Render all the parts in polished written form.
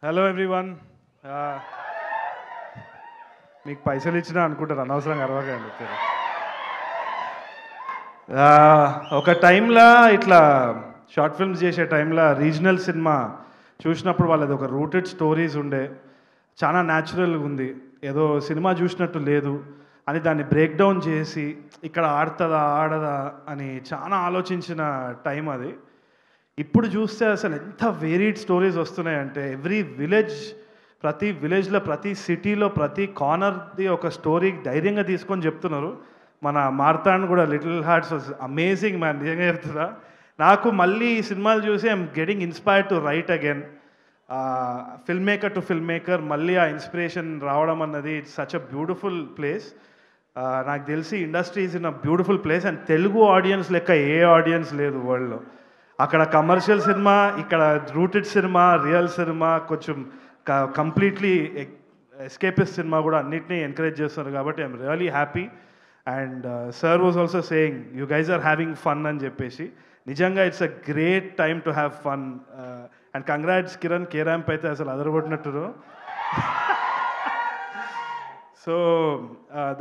Hello everyone. మీకు పైసలు ఇచ్చినా అనుకుంటారు, అనవసరంగా అరవకండి. ఒక టైంలో ఇట్లా షార్ట్ ఫిల్మ్స్ చేసే టైంలో రీజనల్ సినిమా చూసినప్పుడు వాళ్ళది ఒక రూటెడ్ స్టోరీస్ ఉండే, చాలా న్యాచురల్గా ఉంది, ఏదో సినిమా చూసినట్టు లేదు అని దాన్ని బ్రేక్ డౌన్ చేసి ఇక్కడ ఆడుతుందా ఆడదా అని చాలా ఆలోచించిన టైం అది. ఇప్పుడు చూస్తే అసలు ఎంత వేరీడ్ స్టోరీస్ వస్తున్నాయంటే ఎవ్రీ విలేజ్, ప్రతి విలేజ్లో, ప్రతి సిటీలో, ప్రతి కార్నర్ది ఒక స్టోరీ ధైర్యంగా తీసుకొని చెప్తున్నారు. మన మార్తాండ్ కూడా little hearts was amazing man, నిజంగా చెప్తున్నా. నాకు మళ్ళీ ఈ సినిమాలు చూసి I'm getting inspired to right again. Film maker to film maker మళ్ళీ ఆ ఇన్స్పిరేషన్ రావడం అన్నది it's such a beautiful place. నాకు తెలిసి industry is in a beautiful place and Telugu audience లెక్క ఏ ఆడియన్స్ లేదు వరల్డ్లో. అక్కడ కమర్షియల్ సినిమా, ఇక్కడ రూటెడ్ సినిమా, రియల్ సినిమా, కొంచెం కంప్లీట్లీ ఎస్కేపిస్ట్ సినిమా కూడా అన్నిటినీ ఎంకరేజ్ చేస్తున్నారు. కాబట్టి I'm really happy. And sir was also saying you guys are having fun అని చెప్పేసి. నిజంగా it's a great time to have fun. And congrats Kiran, K ramp అయితే అసలు అదరగొట్టినట్టు. So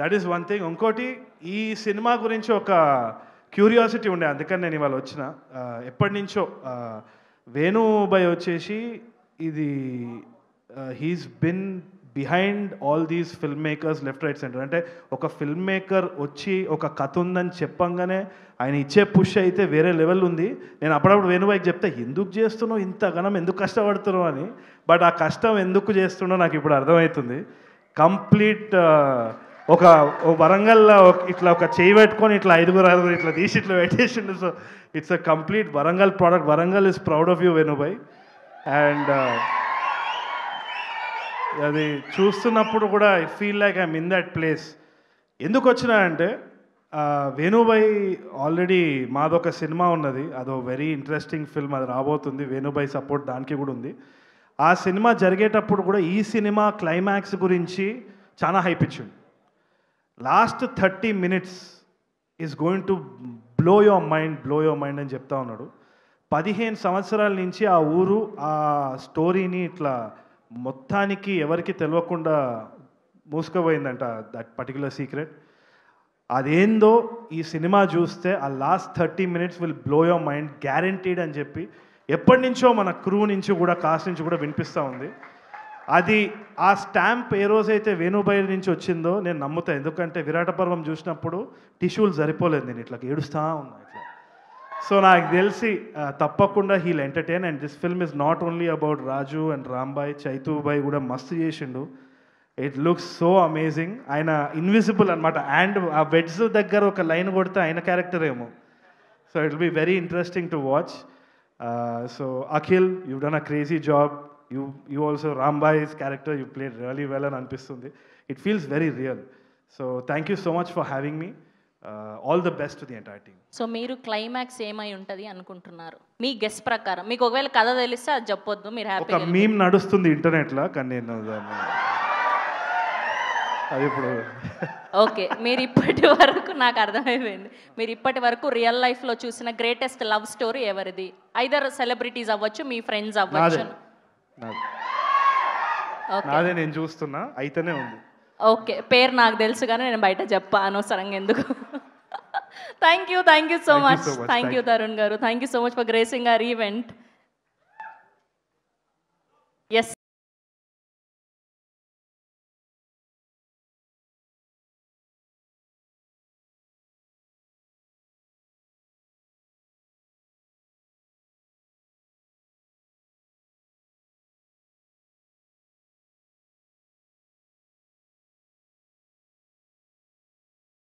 that is one thing. ఇంకోటి, ఈ సినిమా గురించి ఒక క్యూరియాసిటీ ఉండే, అందుకని నేను ఇవాళ వచ్చిన. ఎప్పటి నుంచో వేణుబాయ్ వచ్చేసి ఇది he's been behind all these film makers left right centre. అంటే ఒక ఫిల్మ్ మేకర్ వచ్చి ఒక కథ ఉందని చెప్పంగానే ఆయన ఇచ్చే పుష్ అయితే వేరే లెవెల్ ఉంది. నేను అప్పుడప్పుడు వేణుబాయికి చెప్తే ఎందుకు చేస్తున్నావు ఇంత ఘనం, ఎందుకు కష్టపడుతున్నావు అని. బట్ ఆ కష్టం ఎందుకు చేస్తున్నావు నాకు ఇప్పుడు అర్థమవుతుంది. కంప్లీట్ ఒక వరంగల్లో ఇట్లా ఒక చేయి పెట్టుకొని ఇట్లా ఐదుగురు ఇట్లా తీసి ఇట్లా పెట్టేసిండు. So it's a complete Warangal product. Warangal is proud of you వేణుబాయ్. అండ్ అది చూస్తున్నప్పుడు కూడా I feel like I'm in that place. ఎందుకు వచ్చినా అంటే వేణుబాయ్ ఆల్రెడీ మాదొక సినిమా ఉన్నది, అదో వెరీ ఇంట్రెస్టింగ్ ఫిల్మ్, అది రాబోతుంది. వేణుబాయ్ సపోర్ట్ దానికి కూడా ఉంది. ఆ సినిమా జరిగేటప్పుడు కూడా ఈ సినిమా క్లైమాక్స్ గురించి చాలా హైప్ ఇచ్చింది. Last 30 minutes is going to blow your mind అని చెప్తా ఉన్నాడు. 15 సంవత్సరాల నుంచి ఆ ఊరు ఆ స్టోరీని ఇట్లా మొత్తానికి ఎవరికి తెలియకుండా మూసుకుపోయిందంట, దట్ పర్టికులర్ సీక్రెట్. అదేందో ఈ సినిమా చూస్తే ఆ last 30 minutes will blow your mind guaranteed అని చెప్పి ఎప్పటి నుంచో మన క్రూ నుంచి కూడా, కాస్ట్ నుంచి కూడా వినిపిస్తూ ఉంది. అది ఆ స్టాంప్ ఏ రోజైతే వేణుబాయ్ నుంచి వచ్చిందో నేను నమ్ముతా. ఎందుకంటే విరాట పర్వం చూసినప్పుడు టిష్యూలు సరిపోలేదు, నేను ఇట్లా ఏడుస్తూ ఉన్నా ఇట్లా. సో నాకు తెలిసి తప్పకుండా will entertain. And this film is not only about Raju and Rambai, చైతూబాయ్ కూడా మస్తు చేసిండు. It looks so amazing. ఆయన ఇన్విజిబుల్ అనమాట. అండ్ ఆ బెడ్స్ దగ్గర ఒక లైన్ కొడితే ఆయన క్యారెక్టర్ ఏమో. So it will be very interesting to watch. So Akhil, you done a crazy job. You also, Rambai's character, you played really well and అనిపిస్తుంది. It feels very real. So thank you so much for having me. All the best to the entire team. So మీరు climax ఏమై ఉంటుంది అనుకుంటున్నారు మీ guess ప్రకారం? మీకు ఒకవేళ కథ తెలిస్తే అది చెప్పొద్దు, మీరు హ్యాపీ. ఒక మీమ్ నడుస్తుంది ఇంటర్నెట్లో, కానీ నేను అది ఇప్పుడు ఓకే. మీరు ఇప్పటి వరకు నాకు అర్థమైపోయింది, మీరు ఇప్పటి వరకు రియల్ లైఫ్లో చూసిన గ్రేటెస్ట్ లవ్ స్టోరీ ఎవరిది? ఐదర్ సెలబ్రిటీస్ అవ్వచ్చు, మీ ఫ్రెండ్స్ అవ్వచ్చు. నాదే, నేను చూస్తున్నా, అయితేనే ఉంది. ఓకే, పేరు నాకు తెలుసు కానీ నేను బయట చెప్పా అనవసరంగా ఎందుకు. Thank you so much. Thank you Tarun గారు. Thank you so much for gracing our event.